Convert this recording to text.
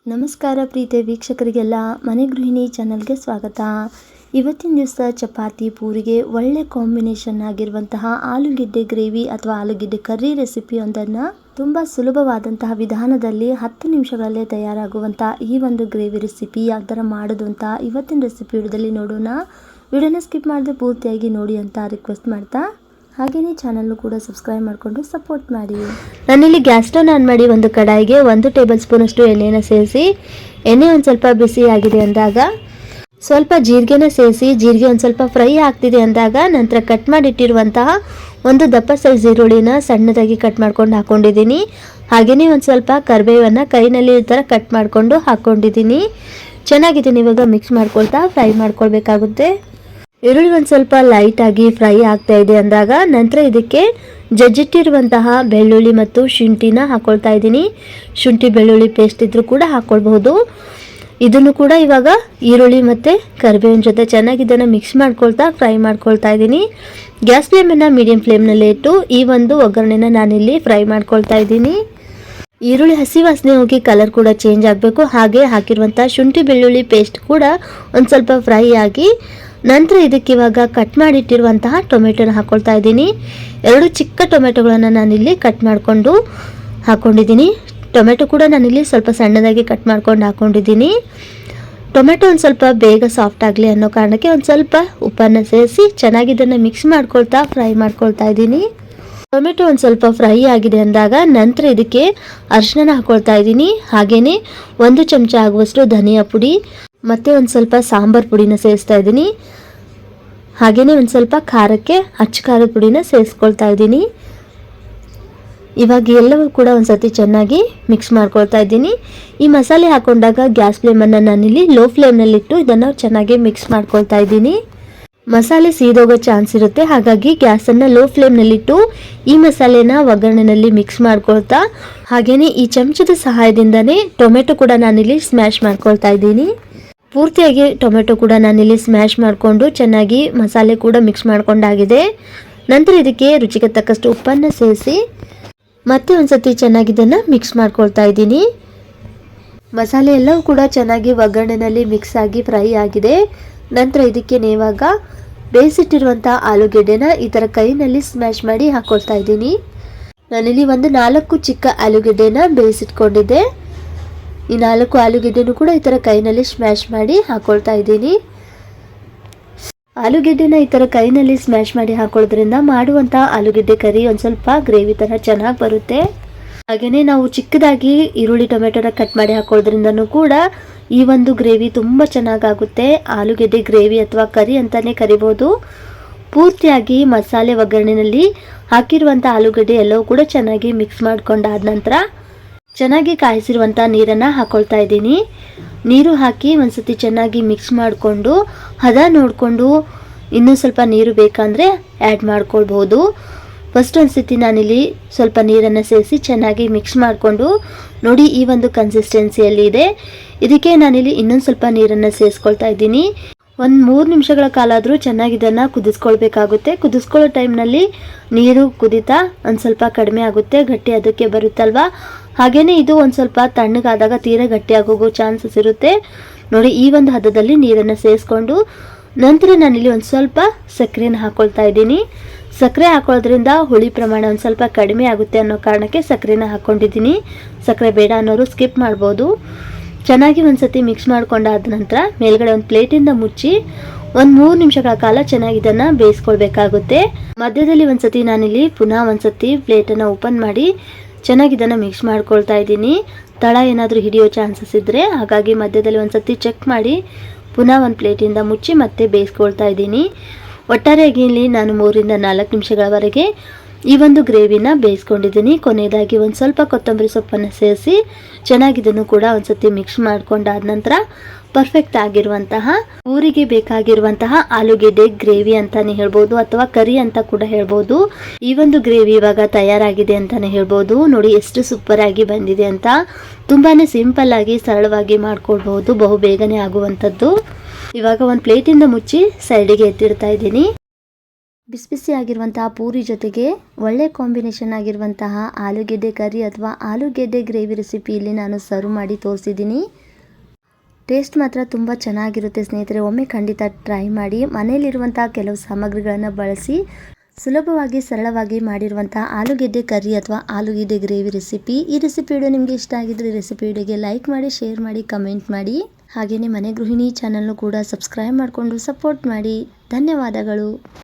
ನಮಸ್ಕಾರ ಪ್ರೀತಿಯ ವೀಕ್ಷಕರಿಗೆಲ್ಲ ಮನೆ ಗೃಹಿಣಿ ಚಾನಲ್ಗೆ ಸ್ವಾಗತ. ಇವತ್ತಿನ ದಿವಸ ಚಪಾತಿ ಪೂರಿಗೆ ಒಳ್ಳೆ ಕಾಂಬಿನೇಷನ್ ಆಗಿರುವಂತಹ ಆಲೂಗೆಡ್ಡೆ ಗ್ರೇವಿ ಅಥವಾ ಆಲೂಗೆಡ್ಡೆ ಕರ್ರಿ ರೆಸಿಪಿಯೊಂದನ್ನು ತುಂಬ ಸುಲಭವಾದಂತಹ ವಿಧಾನದಲ್ಲಿ 10 ನಿಮಿಷಗಳಲ್ಲೇ ತಯಾರಾಗುವಂಥ ಈ ಒಂದು ಗ್ರೇವಿ ರೆಸಿಪಿ ಯಾವ ಥರ ಮಾಡೋದು ಅಂತ ಇವತ್ತಿನ ರೆಸಿಪಿ ವಿಡಿಯೋದಲ್ಲಿ ನೋಡೋಣ. ವಿಡಿಯೋನ ಸ್ಕಿಪ್ ಮಾಡದೆ ಪೂರ್ತಿಯಾಗಿ ನೋಡಿ ಅಂತ ರಿಕ್ವೆಸ್ಟ್ ಮಾಡ್ತಾ ಹಾಗೆಯೇ ಚಾನಲ್ನು ಕೂಡ ಸಬ್ಸ್ಕ್ರೈಬ್ ಮಾಡಿಕೊಂಡು ಸಪೋರ್ಟ್ ಮಾಡಿ. ನಾನಿಲ್ಲಿ ಗ್ಯಾಸ್ ಸ್ಟವ್ ಆನ್ ಮಾಡಿ ಒಂದು ಕಡಾಯಿಗೆ 1 ಟೇಬಲ್ ಸ್ಪೂನ್ ಅಷ್ಟು ಎಣ್ಣೆನ ಸೇರಿಸಿ ಎಣ್ಣೆ ಒಂದು ಸ್ವಲ್ಪ ಬಿಸಿ ಆಗಿದೆ ಅಂದಾಗ ಸ್ವಲ್ಪ ಜೀರಿಗೆನ ಸೇರಿಸಿ ಜೀರಿಗೆ ಒಂದು ಸ್ವಲ್ಪ ಫ್ರೈ ಆಗ್ತಿದೆ ಅಂದಾಗ ನಂತರ ಕಟ್ ಮಾಡಿಟ್ಟಿರುವಂತಹ ಒಂದು ದಪ್ಪ ಸೈಜ್ ಈರುಳ್ಳಿನ ಸಣ್ಣದಾಗಿ ಕಟ್ ಮಾಡ್ಕೊಂಡು ಹಾಕೊಂಡಿದ್ದೀನಿ. ಹಾಗೆಯೇ ಒಂದು ಸ್ವಲ್ಪ ಕರಿಬೇವನ್ನು ಕೈನಲ್ಲಿ ಈ ಥರ ಕಟ್ ಮಾಡಿಕೊಂಡು ಹಾಕ್ಕೊಂಡಿದ್ದೀನಿ. ಚೆನ್ನಾಗಿದ್ದೀನಿ. ಇವಾಗ ಮಿಕ್ಸ್ ಮಾಡ್ಕೊಳ್ತಾ ಫ್ರೈ ಮಾಡ್ಕೊಳ್ಬೇಕಾಗುತ್ತೆ. ಈರುಳ್ಳಿ ಒಂದು ಸ್ವಲ್ಪ ಲೈಟಾಗಿ ಫ್ರೈ ಆಗ್ತಾ ಇದೆ ಅಂದಾಗ ನಂತರ ಇದಕ್ಕೆ ಜಜ್ಜಿಟ್ಟಿರುವಂತಹ ಬೆಳ್ಳುಳ್ಳಿ ಮತ್ತು ಶುಂಠಿನ ಹಾಕ್ಕೊಳ್ತಾ ಇದ್ದೀನಿ. ಶುಂಠಿ ಬೆಳ್ಳುಳ್ಳಿ ಪೇಸ್ಟ್ ಇದ್ರೂ ಕೂಡ ಹಾಕ್ಕೊಳ್ಬಹುದು. ಇದನ್ನು ಕೂಡ ಇವಾಗ ಈರುಳ್ಳಿ ಮತ್ತು ಕರಿಬೇವಿನ ಜೊತೆ ಚೆನ್ನಾಗಿ ಇದನ್ನು ಮಿಕ್ಸ್ ಮಾಡ್ಕೊಳ್ತಾ ಫ್ರೈ ಮಾಡ್ಕೊಳ್ತಾ ಇದ್ದೀನಿ. ಗ್ಯಾಸ್ ಫ್ಲೇಮನ್ನು ಮೀಡಿಯಂ ಫ್ಲೇಮ್ನಲ್ಲಿ ಇಟ್ಟು ಈ ಒಂದು ಒಗ್ಗರಣೆನ ನಾನಿಲ್ಲಿ ಫ್ರೈ ಮಾಡ್ಕೊಳ್ತಾ ಇದ್ದೀನಿ. ಈರುಳ್ಳಿ ಹಸಿ ವಾಸನೆ ಹೋಗಿ ಕಲರ್ ಕೂಡ ಚೇಂಜ್ ಆಗಬೇಕು. ಹಾಗೆ ಹಾಕಿರುವಂಥ ಶುಂಠಿ ಬೆಳ್ಳುಳ್ಳಿ ಪೇಸ್ಟ್ ಕೂಡ ಒಂದು ಸ್ವಲ್ಪ ಫ್ರೈ ಆಗಿ ನಂತರ ಇದಕ್ಕೆ ಇವಾಗ ಕಟ್ ಮಾಡಿಟ್ಟಿರುವಂತಹ ಟೊಮೆಟೊನ ಹಾಕ್ಕೊಳ್ತಾ ಇದ್ದೀನಿ. 2 ಚಿಕ್ಕ ಟೊಮೆಟೊಗಳನ್ನು ನಾನಿಲ್ಲಿ ಕಟ್ ಮಾಡಿಕೊಂಡು ಹಾಕ್ಕೊಂಡಿದ್ದೀನಿ. ಟೊಮೆಟೊ ಕೂಡ ನಾನಿಲ್ಲಿ ಸ್ವಲ್ಪ ಸಣ್ಣದಾಗಿ ಕಟ್ ಮಾಡ್ಕೊಂಡು ಹಾಕ್ಕೊಂಡಿದ್ದೀನಿ. ಟೊಮೆಟೊ ಒಂದು ಸ್ವಲ್ಪ ಬೇಗ ಸಾಫ್ಟ್ ಆಗಲಿ ಅನ್ನೋ ಕಾರಣಕ್ಕೆ ಒಂದು ಸ್ವಲ್ಪ ಉಪ್ಪನ್ನು ಸೇರಿಸಿ ಚೆನ್ನಾಗಿ ಇದನ್ನು ಮಿಕ್ಸ್ ಮಾಡ್ಕೊಳ್ತಾ ಫ್ರೈ ಮಾಡ್ಕೊಳ್ತಾ ಇದ್ದೀನಿ. ಟೊಮೆಟೊ ಒಂದು ಸ್ವಲ್ಪ ಫ್ರೈ ಆಗಿದೆ ಅಂದಾಗ ನಂತರ ಇದಕ್ಕೆ ಅರಿಶಿನ ಹಾಕ್ಕೊಳ್ತಾ ಇದ್ದೀನಿ. ಹಾಗೆಯೇ 1 ಚಮಚ ಆಗುವಷ್ಟು ಧನಿಯಾ ಪುಡಿ ಮತ್ತು ಒಂದು ಸ್ವಲ್ಪ ಸಾಂಬಾರು ಪುಡಿನ ಸೇರಿಸ್ತಾ ಇದ್ದೀನಿ. ಹಾಗೆಯೇ ಒಂದು ಸ್ವಲ್ಪ ಖಾರಕ್ಕೆ ಅಚ್ಚ ಖಾರದ ಪುಡಿನ ಸೇರಿಸ್ಕೊಳ್ತಾ ಇದ್ದೀನಿ. ಇವಾಗ ಎಲ್ಲವೂ ಕೂಡ ಒಂದು ಸತಿ ಚೆನ್ನಾಗಿ ಮಿಕ್ಸ್ ಮಾಡ್ಕೊಳ್ತಾ ಇದ್ದೀನಿ. ಈ ಮಸಾಲೆ ಹಾಕೊಂಡಾಗ ಗ್ಯಾಸ್ ಫ್ಲೇಮನ್ನು ನಾನಿಲ್ಲಿ ಲೋ ಫ್ಲೇಮ್ನಲ್ಲಿಟ್ಟು ಇದನ್ನು ಚೆನ್ನಾಗಿ ಮಿಕ್ಸ್ ಮಾಡ್ಕೊಳ್ತಾ ಇದ್ದೀನಿ. ಮಸಾಲೆ ಸೀದೋಗೋ ಚಾನ್ಸ್ ಇರುತ್ತೆ. ಹಾಗಾಗಿ ಗ್ಯಾಸನ್ನು ಲೋ ಫ್ಲೇಮ್ನಲ್ಲಿಟ್ಟು ಈ ಮಸಾಲೆನ ಒಗ್ಗರಣೆಯಲ್ಲಿ ಮಿಕ್ಸ್ ಮಾಡ್ಕೊಳ್ತಾ ಹಾಗೆಯೇ ಈ ಚಮಚದ ಸಹಾಯದಿಂದನೇ ಟೊಮೆಟೊ ಕೂಡ ನಾನಿಲ್ಲಿ ಸ್ಮ್ಯಾಶ್ ಮಾಡ್ಕೊಳ್ತಾ ಇದ್ದೀನಿ. ಪೂರ್ತಿಯಾಗಿ ಟೊಮೆಟೊ ಕೂಡ ನಾನಿಲ್ಲಿ ಸ್ಮ್ಯಾಶ್ ಮಾಡಿಕೊಂಡು ಚೆನ್ನಾಗಿ ಮಸಾಲೆ ಕೂಡ ಮಿಕ್ಸ್ ಮಾಡ್ಕೊಂಡಾಗಿದೆ. ನಂತರ ಇದಕ್ಕೆ ರುಚಿಗೆ ತಕ್ಕಷ್ಟು ಉಪ್ಪನ್ನು ಸೇರಿಸಿ ಮತ್ತೆ ಒಂದು ಸತಿ ಚೆನ್ನಾಗಿ ಇದನ್ನು ಮಿಕ್ಸ್ ಮಾಡ್ಕೊಳ್ತಾ ಇದ್ದೀನಿ. ಮಸಾಲೆ ಎಲ್ಲವೂ ಕೂಡ ಚೆನ್ನಾಗಿ ಒಗ್ಗರಣೆಯಲ್ಲಿ ಮಿಕ್ಸ್ ಆಗಿ ಫ್ರೈ ಆಗಿದೆ. ನಂತರ ಇದಕ್ಕೆ ಇವಾಗ ಬೇಯಿಸಿಟ್ಟಿರುವಂಥ ಆಲೂಗೆಡ್ಡೆನ ಈ ಥರ ಕೈನಲ್ಲಿ ಸ್ಮ್ಯಾಶ್ ಮಾಡಿ ಹಾಕ್ಕೊಳ್ತಾ ಇದ್ದೀನಿ. ನಾನಿಲ್ಲಿ ಒಂದು 4 ಚಿಕ್ಕ ಆಲೂಗೆಡ್ಡೆನ ಬೇಯಿಸಿಟ್ಕೊಂಡಿದ್ದೆ. ಈ 4 ಆಲೂಗೆಡ್ಡೆನೂ ಕೂಡ ಈ ಥರ ಕೈನಲ್ಲಿ ಸ್ಮ್ಯಾಶ್ ಮಾಡಿ ಹಾಕ್ಕೊಳ್ತಾ ಇದ್ದೀನಿ. ಆಲೂಗೆಡ್ಡೆನ ಈ ಥರ ಕೈನಲ್ಲಿ ಸ್ಮ್ಯಾಶ್ ಮಾಡಿ ಹಾಕೊಳ್ಳೋದ್ರಿಂದ ಮಾಡುವಂಥ ಆಲೂಗೆಡ್ಡೆ ಕರಿ ಒಂದು ಸ್ವಲ್ಪ ಗ್ರೇವಿ ಥರ ಚೆನ್ನಾಗಿ ಬರುತ್ತೆ. ಹಾಗೆಯೇ ನಾವು ಚಿಕ್ಕದಾಗಿ ಈರುಳ್ಳಿ ಟೊಮೆಟೊನ ಕಟ್ ಮಾಡಿ ಹಾಕೊಳ್ಳೋದ್ರಿಂದನೂ ಕೂಡ ಈ ಒಂದು ಗ್ರೇವಿ ತುಂಬ ಚೆನ್ನಾಗಾಗುತ್ತೆ. ಆಲೂಗೆಡ್ಡೆ ಗ್ರೇವಿ ಅಥವಾ ಕರಿ ಅಂತಲೇ ಕರಿಬೋದು. ಪೂರ್ತಿಯಾಗಿ ಮಸಾಲೆ ಒಗ್ಗರಣೆಯಲ್ಲಿ ಹಾಕಿರುವಂಥ ಆಲೂಗಡ್ಡೆ ಎಲ್ಲವೂ ಕೂಡ ಚೆನ್ನಾಗಿ ಮಿಕ್ಸ್ ಮಾಡ್ಕೊಂಡಾದ ನಂತರ ಚೆನ್ನಾಗಿ ಕಾಯಿಸಿರುವಂಥ ನೀರನ್ನು ಹಾಕ್ಕೊಳ್ತಾ ಇದ್ದೀನಿ. ನೀರು ಹಾಕಿ ಒಂದ್ಸತಿ ಚೆನ್ನಾಗಿ ಮಿಕ್ಸ್ ಮಾಡಿಕೊಂಡು ಹದ ನೋಡಿಕೊಂಡು ಇನ್ನೂ ಸ್ವಲ್ಪ ನೀರು ಬೇಕಂದರೆ ಆ್ಯಡ್ ಮಾಡ್ಕೊಳ್ಬೋದು. ಫಸ್ಟ್ ಒಂದ್ಸತಿ ನಾನಿಲ್ಲಿ ಸ್ವಲ್ಪ ನೀರನ್ನು ಸೇರಿಸಿ ಚೆನ್ನಾಗಿ ಮಿಕ್ಸ್ ಮಾಡಿಕೊಂಡು ನೋಡಿ ಈ ಒಂದು ಕನ್ಸಿಸ್ಟೆನ್ಸಿಯಲ್ಲಿ ಇದೆ. ಇದಕ್ಕೆ ನಾನಿಲ್ಲಿ ಇನ್ನೊಂದು ಸ್ವಲ್ಪ ನೀರನ್ನು ಸೇರಿಸ್ಕೊಳ್ತಾ ಇದ್ದೀನಿ. ಒಂದು 3 ನಿಮಿಷಗಳ ಕಾಲ ಆದರೂ ಚೆನ್ನಾಗಿ ಇದನ್ನು ಕುದಿಸ್ಕೊಳ್ಬೇಕಾಗುತ್ತೆ. ಕುದಿಸ್ಕೊಳ್ಳೋ ಟೈಮ್ನಲ್ಲಿ ನೀರು ಕುದೀತಾ ಒಂದು ಸ್ವಲ್ಪ ಕಡಿಮೆ ಆಗುತ್ತೆ, ಗಟ್ಟಿ ಅದಕ್ಕೆ ಬರುತ್ತಲ್ವ. ಹಾಗೆಯೇ ಇದು ಒಂದು ಸ್ವಲ್ಪ ತಣ್ಣಗಾದಾಗ ತೀರಾ ಗಟ್ಟಿಯಾಗೋಗೋ ಚಾನ್ಸಸ್ ಇರುತ್ತೆ. ನೋಡಿ ಈ ಒಂದು ಹದದಲ್ಲಿ ನೀರನ್ನು ಸೇರಿಸ್ಕೊಂಡು ನಂತರ ನಾನಿಲ್ಲಿ ಒಂದು ಸ್ವಲ್ಪ ಸಕ್ಕರೆನ ಹಾಕ್ಕೊಳ್ತಾ ಇದ್ದೀನಿ. ಸಕ್ಕರೆ ಹಾಕೊಳ್ಳೋದ್ರಿಂದ ಹುಳಿ ಪ್ರಮಾಣ ಒಂದು ಸ್ವಲ್ಪ ಕಡಿಮೆ ಆಗುತ್ತೆ ಅನ್ನೋ ಕಾರಣಕ್ಕೆ ಸಕ್ಕರೆನ ಹಾಕ್ಕೊಂಡಿದ್ದೀನಿ. ಸಕ್ಕರೆ ಬೇಡ ಅನ್ನೋರು ಸ್ಕಿಪ್ ಮಾಡ್ಬೋದು. ಚೆನ್ನಾಗಿ ಒಂದು ಸತಿ ಮಿಕ್ಸ್ ಮಾಡ್ಕೊಂಡಾದ ನಂತರ ಮೇಲ್ಗಡೆ ಒಂದು ಪ್ಲೇಟಿಂದ ಮುಚ್ಚಿ ಒಂದು 3 ನಿಮಿಷಗಳ ಕಾಲ ಚೆನ್ನಾಗಿ ಇದನ್ನು ಬೇಯಿಸ್ಕೊಳ್ಬೇಕಾಗುತ್ತೆ. ಮಧ್ಯದಲ್ಲಿ ಒಂದು ಸತಿ ನಾನಿಲ್ಲಿ ಪುನಃ ಒಂದು ಸತಿ ಪ್ಲೇಟನ್ನು ಓಪನ್ ಮಾಡಿ ಚೆನ್ನಾಗಿ ಇದನ್ನು ಮಿಕ್ಸ್ ಮಾಡ್ಕೊಳ್ತಾ ಇದ್ದೀನಿ. ತಳ ಏನಾದರೂ ಹಿಡಿಯೋ ಚಾನ್ಸಸ್ ಇದ್ದರೆ ಹಾಗಾಗಿ ಮಧ್ಯದಲ್ಲಿ ಒಂದು ಸತಿ ಚೆಕ್ ಮಾಡಿ ಪುನಃ ಒಂದು ಪ್ಲೇಟಿಂದ ಮುಚ್ಚಿ ಮತ್ತೆ ಬೇಯಿಸ್ಕೊಳ್ತಾ ಇದ್ದೀನಿ. ಒಟ್ಟಾರೆಯಾಗಿ ಇಲ್ಲಿ ನಾನು 3 ರಿಂದ 4 ನಿಮಿಷಗಳವರೆಗೆ ಈ ಒಂದು ಗ್ರೇವಿನ ಬೇಯಿಸ್ಕೊಂಡಿದ್ದೀನಿ. ಕೊನೆಯದಾಗಿ ಒಂದು ಸ್ವಲ್ಪ ಕೊತ್ತಂಬರಿ ಸೊಪ್ಪನ್ನು ಸೇರಿಸಿ ಚೆನ್ನಾಗಿ ಇದನ್ನು ಕೂಡ ಒಂದು ಸತಿ ಮಿಕ್ಸ್ ಮಾಡ್ಕೊಂಡಾದ ನಂತರ ಪರ್ಫೆಕ್ಟ್ ಆಗಿರುವಂತಹ ಊರಿಗೆ ಬೇಕಾಗಿರುವಂತಹ ಆಲೂಗೆಡ್ಡೆ ಗ್ರೇವಿ ಅಂತಾನೆ ಹೇಳ್ಬೋದು ಅಥವಾ ಕರಿ ಅಂತ ಕೂಡ ಹೇಳ್ಬೋದು. ಈ ಒಂದು ಗ್ರೇವಿ ಇವಾಗ ತಯಾರಾಗಿದೆ ಅಂತಾನೆ ಹೇಳ್ಬೋದು. ನೋಡಿ ಎಷ್ಟು ಸೂಪರ್ ಆಗಿ ಬಂದಿದೆ ಅಂತ. ತುಂಬಾನೇ ಸಿಂಪಲ್ ಆಗಿ ಸರಳವಾಗಿ ಮಾಡ್ಕೊಳ್ಬಹುದು, ಬಹು ಬೇಗನೆ ಆಗುವಂಥದ್ದು. ಇವಾಗ ಒಂದು ಪ್ಲೇಟಿಂದ ಮುಚ್ಚಿ ಸೈಡಿಗೆ ಎತ್ತಿಡ್ತಾ ಇದ್ದೀನಿ. ಬಿಸಿ ಬಿಸಿ ಆಗಿರುವಂತಹ ಪೂರಿ ಜೊತೆಗೆ ಒಳ್ಳೆ ಕಾಂಬಿನೇಷನ್ ಆಗಿರುವಂತಹ ಆಲೂಗೆಡ್ಡೆ ಕರಿ ಅಥವಾ ಆಲೂಗೆಡ್ಡೆ ಗ್ರೇವಿ ರೆಸಿಪಿ ಇಲ್ಲಿ ನಾನು ಸರ್ವ್ ಮಾಡಿ ತೋರಿಸಿದ್ದೀನಿ. ಟೇಸ್ಟ್ ಮಾತ್ರ ತುಂಬ ಚೆನ್ನಾಗಿರುತ್ತೆ ಸ್ನೇಹಿತರೆ. ಒಮ್ಮೆ ಖಂಡಿತ ಟ್ರೈ ಮಾಡಿ. ಮನೆಯಲ್ಲಿರುವಂತಹ ಕೆಲವು ಸಾಮಗ್ರಿಗಳನ್ನು ಬಳಸಿ ಸುಲಭವಾಗಿ ಸರಳವಾಗಿ ಮಾಡಿರುವಂತಹ ಆಲೂಗೆಡ್ಡೆ ಕರಿ ಅಥವಾ ಆಲೂಗೆಡ್ಡೆ ಗ್ರೇವಿ ರೆಸಿಪಿ. ಈ ರೆಸಿಪಿ ವಿಡಿಯೋ ನಿಮಗೆ ಇಷ್ಟ ಆಗಿದ್ರೆ ರೆಸಿಪಿ ವಿಡಿಯೋಗೆ ಲೈಕ್ ಮಾಡಿ, ಶೇರ್ ಮಾಡಿ, ಕಮೆಂಟ್ ಮಾಡಿ. ಹಾಗೆಯೇ ಮನೆ ಗೃಹಿಣಿ ಚಾನಲ್ನು ಕೂಡ ಸಬ್ಸ್ಕ್ರೈಬ್ ಮಾಡಿಕೊಂಡು ಸಪೋರ್ಟ್ ಮಾಡಿ. ಧನ್ಯವಾದಗಳು.